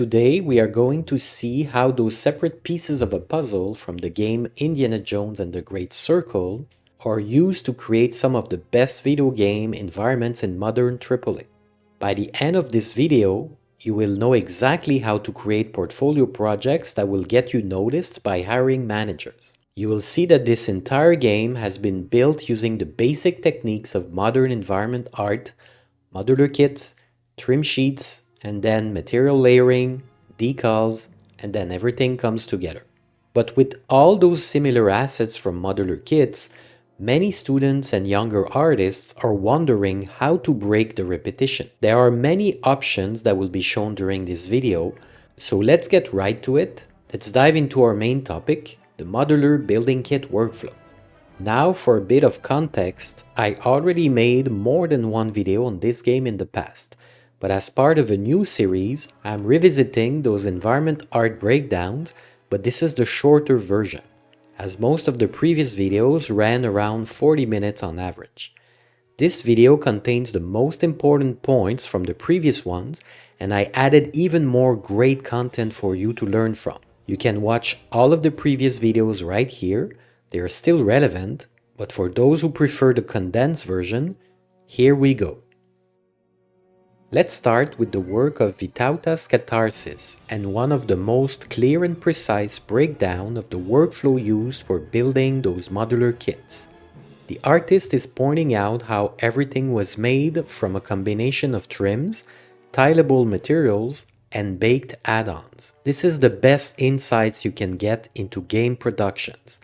Today we are going to see how those separate pieces of a puzzle from the game Indiana Jones and the Great Circle are used to create some of the best video game environments in modern AAA. By the end of this video, you will know exactly how to create portfolio projects that will get you noticed by hiring managers. You will see that this entire game has been built using the basic techniques of modern environment art, modular kits, trim sheets, and then material layering, decals, and then everything comes together. But with all those similar assets from modular kits, many students and younger artists are wondering how to break the repetition. There are many options that will be shown during this video, so let's get right to it. Let's dive into our main topic, the modular building kit workflow. Now for a bit of context, I already made more than one video on this game in the past, but as part of a new series, I'm revisiting those environment art breakdowns, but this is the shorter version, as most of the previous videos ran around 40 minutes on average. This video contains the most important points from the previous ones, and I added even more great content for you to learn from. You can watch all of the previous videos right here. They are still relevant, but for those who prefer the condensed version, here we go. Let's start with the work of Vytautas Katarzis and one of the most clear and precise breakdown of the workflow used for building those modular kits. The artist is pointing out how everything was made from a combination of trims, tileable materials, and baked add-ons. This is the best insights you can get into game productions.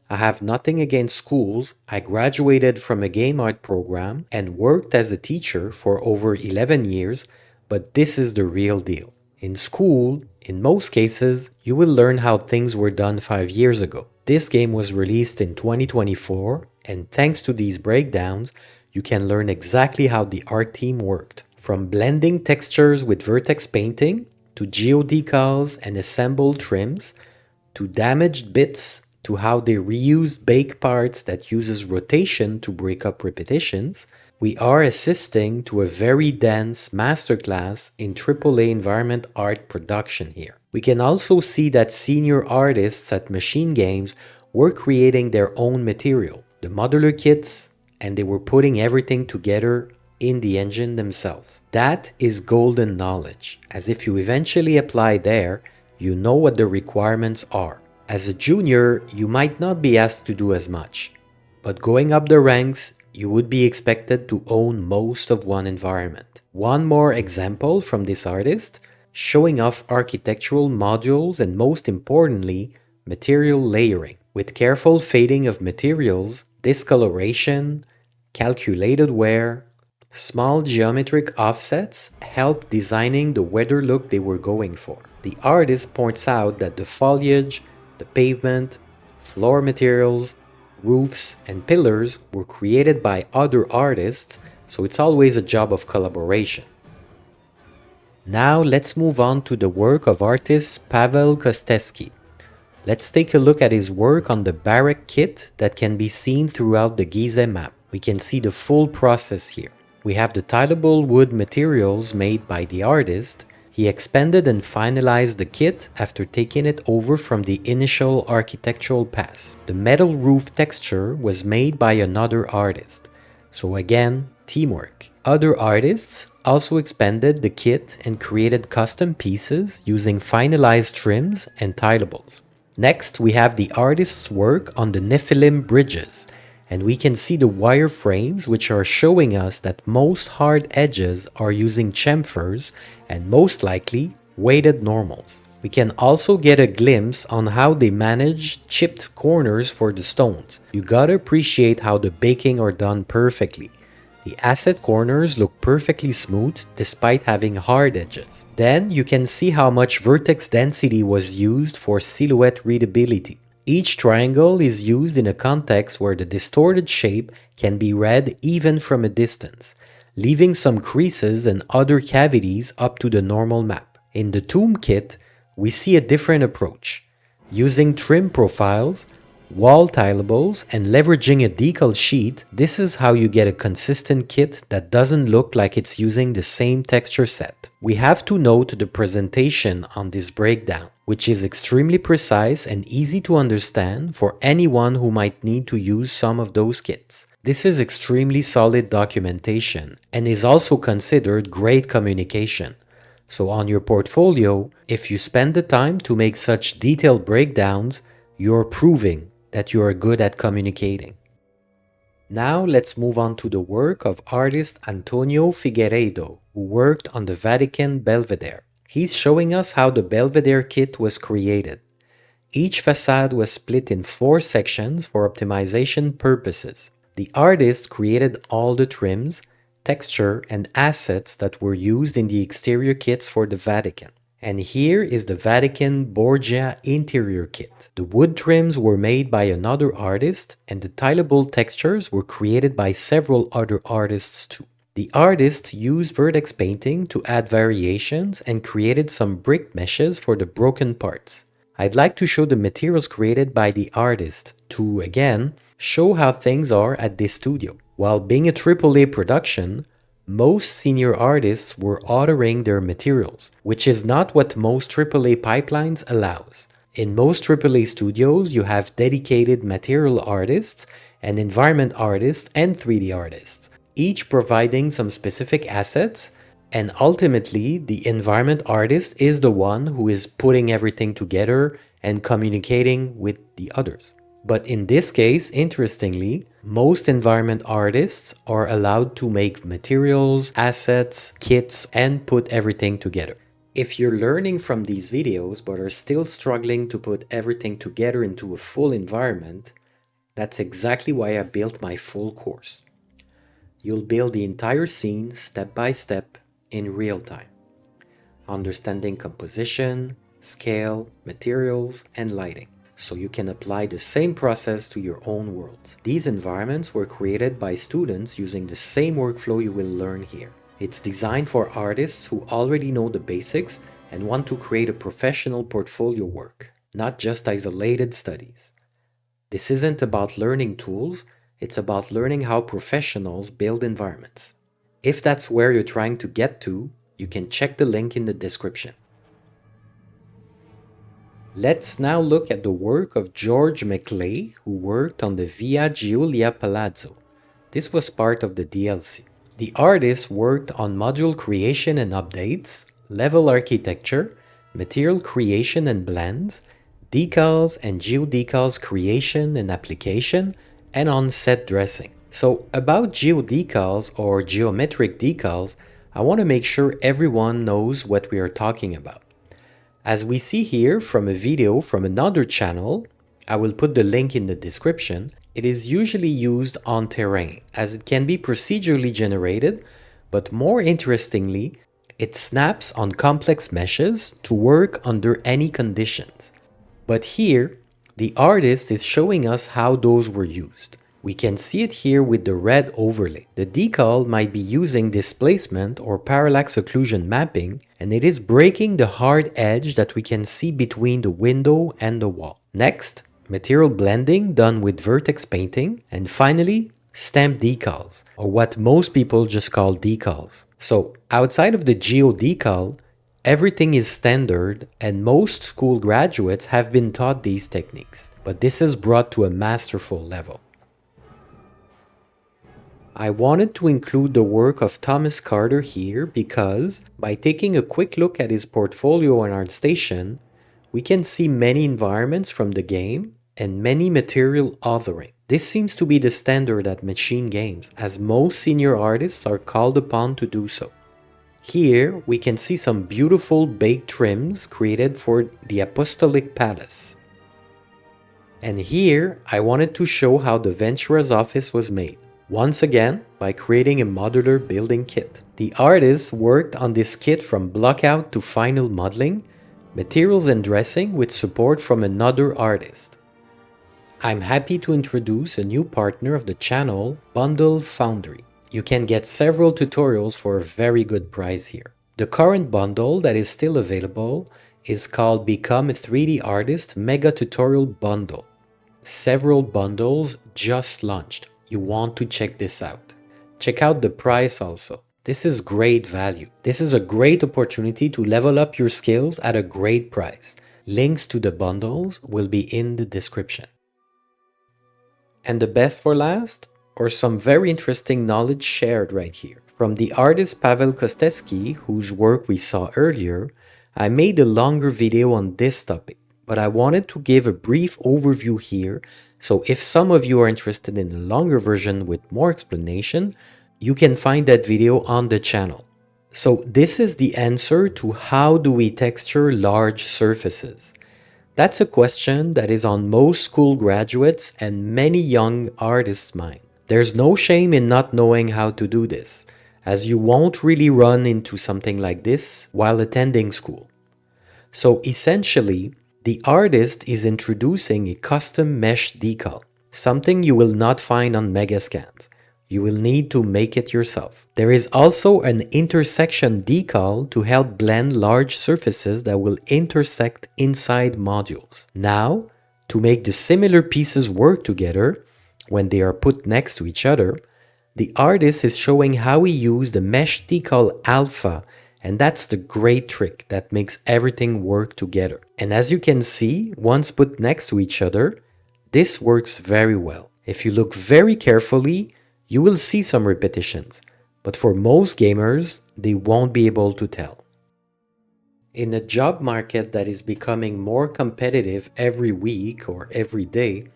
I have nothing against schools. I graduated from a game art program and worked as a teacher for over 11 years, but this is the real deal. In school, in most cases, you will learn how things were done 5 years ago. This game was released in 2024, and thanks to these breakdowns, you can learn exactly how the art team worked. From blending textures with vertex painting, to geo-decals and assembled trims, to damaged bits, to how they reuse bake parts that uses rotation to break up repetitions, we are assisting to a very dense masterclass in AAA environment art production here. We can also see that senior artists at MachineGames were creating their own material, the modular kits, and they were putting everything together in the engine themselves. That is golden knowledge, as if you eventually apply there, you know what the requirements are. As a junior, you might not be asked to do as much, but going up the ranks, you would be expected to own most of one environment. One more example from this artist, showing off architectural modules and most importantly, material layering. With careful fading of materials, discoloration, calculated wear, small geometric offsets help designing the weather look they were going for. The artist points out that the foliage, the pavement, floor materials, roofs, and pillars were created by other artists, so it's always a job of collaboration. Now let's move on to the work of artist Pawel Kostecki. Let's take a look at his work on the barrack kit that can be seen throughout the Gizeh map. We can see the full process here. We have the tileable wood materials made by the artist. He expanded and finalized the kit after taking it over from the initial architectural pass. The metal roof texture was made by another artist. So again, teamwork. Other artists also expanded the kit and created custom pieces using finalized trims and tileables. Next, we have the artist's work on the Nephilim bridges, and we can see the wireframes which are showing us that most hard edges are using chamfers and most likely weighted normals. We can also get a glimpse on how they manage chipped corners for the stones. You gotta appreciate how the baking are done perfectly. The asset corners look perfectly smooth despite having hard edges. Then you can see how much vertex density was used for silhouette readability. Each triangle is used in a context where the distorted shape can be read even from a distance, leaving some creases and other cavities up to the normal map. In the tomb kit, we see a different approach. Using trim profiles, wall tilables, and leveraging a decal sheet, this is how you get a consistent kit that doesn't look like it's using the same texture set. We have to note the presentation on this breakdown, which is extremely precise and easy to understand for anyone who might need to use some of those kits. This is extremely solid documentation and is also considered great communication. So on your portfolio, if you spend the time to make such detailed breakdowns, you're proving that you are good at communicating. Now let's move on to the work of artist Antonio Figueiredo, who worked on the Vatican Belvedere. He's showing us how the Belvedere kit was created. Each facade was split in 4 sections for optimization purposes. The artist created all the trims, texture, and assets that were used in the exterior kits for the Vatican. And here is the Vatican Borgia interior kit. The wood trims were made by another artist, and the tileable textures were created by several other artists too. The artist used vertex painting to add variations and created some brick meshes for the broken parts. I'd like to show the materials created by the artist to, again, show how things are at this studio. While being a AAA production, most senior artists were ordering their materials, which is not what most AAA pipelines allows. In most AAA studios, you have dedicated material artists and environment artists and 3D artists, each providing some specific assets, and ultimately the environment artist is the one who is putting everything together and communicating with the others. But in this case, interestingly, most environment artists are allowed to make materials, assets, kits, and put everything together. If you're learning from these videos but are still struggling to put everything together into a full environment, that's exactly why I built my full course. You'll build the entire scene step by step in real time, understanding composition, scale, materials, and lighting, so you can apply the same process to your own worlds. These environments were created by students using the same workflow you will learn here. It's designed for artists who already know the basics and want to create a professional portfolio work, not just isolated studies. This isn't about learning tools, it's about learning how professionals build environments. If that's where you're trying to get to, you can check the link in the description. Let's now look at the work of George McLay, who worked on the Via Giulia Palazzo. This was part of the DLC. The artist worked on module creation and updates, level architecture, material creation and blends, decals and geo-decals creation and application, and on set dressing. So about geo-decals or geometric decals, I want to make sure everyone knows what we are talking about. As we see here from a video from another channel, I will put the link in the description, it is usually used on terrain as it can be procedurally generated, but more interestingly, it snaps on complex meshes to work under any conditions. But here, the artist is showing us how those were used. We can see it here with the red overlay. The decal might be using displacement or parallax occlusion mapping, and it is breaking the hard edge that we can see between the window and the wall. Next, material blending done with vertex painting, and finally, stamp decals, or what most people just call decals. So, outside of the geo-decal, everything is standard and most school graduates have been taught these techniques, but this is brought to a masterful level. I wanted to include the work of Thomas Carter here because, by taking a quick look at his portfolio on ArtStation, we can see many environments from the game and many material authoring. This seems to be the standard at MachineGames, as most senior artists are called upon to do so. Here, we can see some beautiful baked trims created for the Apostolic Palace. And here, I wanted to show how the Ventura's office was made. Once again, by creating a modular building kit. The artist worked on this kit from blockout to final modeling, materials and dressing with support from another artist. I'm happy to introduce a new partner of the channel, Bundle Foundry. You can get several tutorials for a very good price here. The current bundle that is still available is called Become a 3D Artist Mega Tutorial Bundle. Several bundles just launched. You want to check this out. Check out the price also. This is great value. This is a great opportunity to level up your skills at a great price. Links to the bundles will be in the description. And the best for last, or some very interesting knowledge shared right here. From the artist Pawel Kostecki, whose work we saw earlier, I made a longer video on this topic, but I wanted to give a brief overview here, so if some of you are interested in a longer version with more explanation, you can find that video on the channel. So this is the answer to how do we texture large surfaces. That's a question that is on most school graduates and many young artists' mind. There's no shame in not knowing how to do this, as you won't really run into something like this while attending school. So essentially, the artist is introducing a custom mesh decal, something you will not find on Megascans. You will need to make it yourself. There is also an intersection decal to help blend large surfaces that will intersect inside modules. Now, to make the similar pieces work together, when they are put next to each other, the artist is showing how he used the mesh decal alpha, and that's the great trick that makes everything work together. And as you can see, once put next to each other, this works very well. If you look very carefully, you will see some repetitions, but for most gamers, they won't be able to tell. In a job market that is becoming more competitive every week or every day,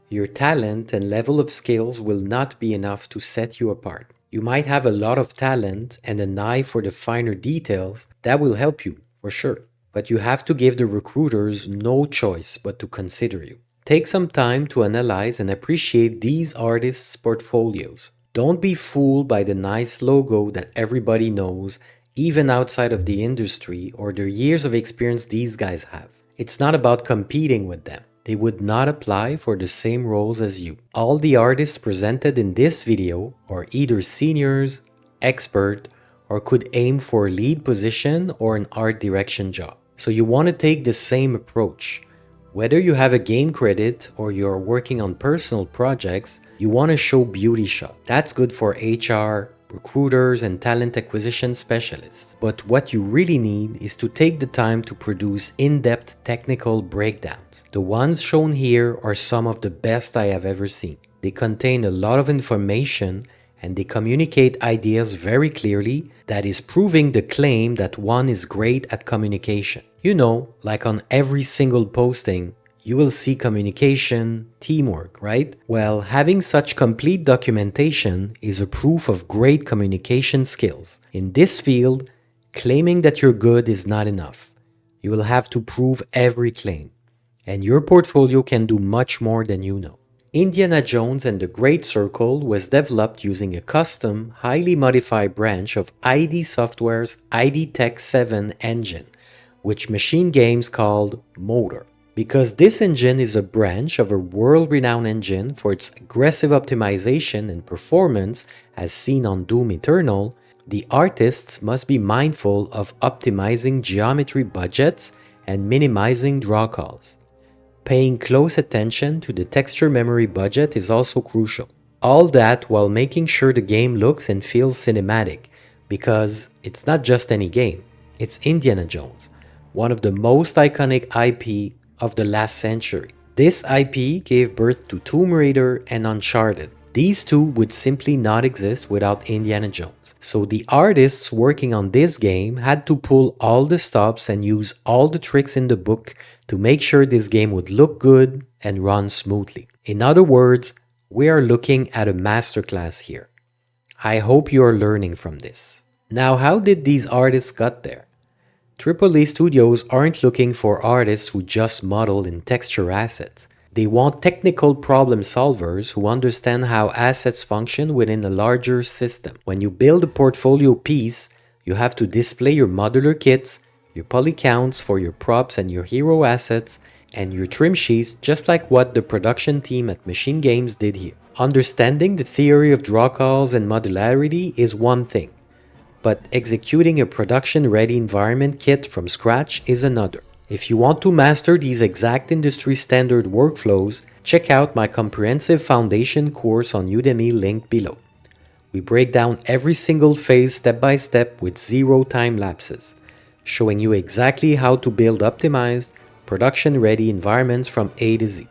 your talent and level of skills will not be enough to set you apart. You might have a lot of talent and an eye for the finer details that will help you, for sure, but you have to give the recruiters no choice but to consider you. Take some time to analyze and appreciate these artists' portfolios. Don't be fooled by the nice logo that everybody knows, even outside of the industry, or the years of experience these guys have. It's not about competing with them. They would not apply for the same roles as you. All the artists presented in this video are either seniors, expert, or could aim for a lead position or an art direction job. So you want to take the same approach. Whether you have a game credit or you're working on personal projects, you want to show beauty shot. That's good for HR, recruiters, and talent acquisition specialists. But what you really need is to take the time to produce in-depth technical breakdowns. The ones shown here are some of the best I have ever seen. They contain a lot of information and they communicate ideas very clearly, that is proving the claim that one is great at communication. You know, like on every single posting, you will see communication, teamwork, right? Well, having such complete documentation is a proof of great communication skills. In this field, claiming that you're good is not enough. You will have to prove every claim, and your portfolio can do much more than you know. Indiana Jones and the Great Circle was developed using a custom, highly modified branch of ID Software's ID Tech 7 engine, which MachineGames called Modular. Because this engine is a branch of a world-renowned engine for its aggressive optimization and performance as seen on Doom Eternal, the artists must be mindful of optimizing geometry budgets and minimizing draw calls. Paying close attention to the texture memory budget is also crucial. All that while making sure the game looks and feels cinematic, because it's not just any game, it's Indiana Jones, one of the most iconic IP of the last century. This IP gave birth to Tomb Raider and Uncharted. These two would simply not exist without Indiana Jones. So the artists working on this game had to pull all the stops and use all the tricks in the book to make sure this game would look good and run smoothly. In other words, we are looking at a masterclass here. I hope you are learning from this. Now, how did these artists get there? AAA studios aren't looking for artists who just model in texture assets. They want technical problem solvers who understand how assets function within a larger system. When you build a portfolio piece, you have to display your modular kits, your poly counts for your props and your hero assets, and your trim sheets, just like what the production team at MachineGames did here. Understanding the theory of draw calls and modularity is one thing, but executing a production-ready environment kit from scratch is another. If you want to master these exact industry standard workflows, check out my comprehensive foundation course on Udemy linked below. We break down every single phase step by step with zero time lapses, showing you exactly how to build optimized, production-ready environments from A to Z.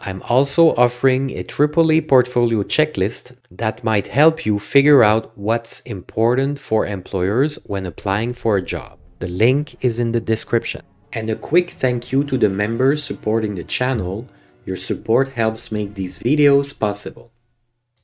I'm also offering a AAA portfolio checklist that might help you figure out what's important for employers when applying for a job. The link is in the description. And a quick thank you to the members supporting the channel. Your support helps make these videos possible.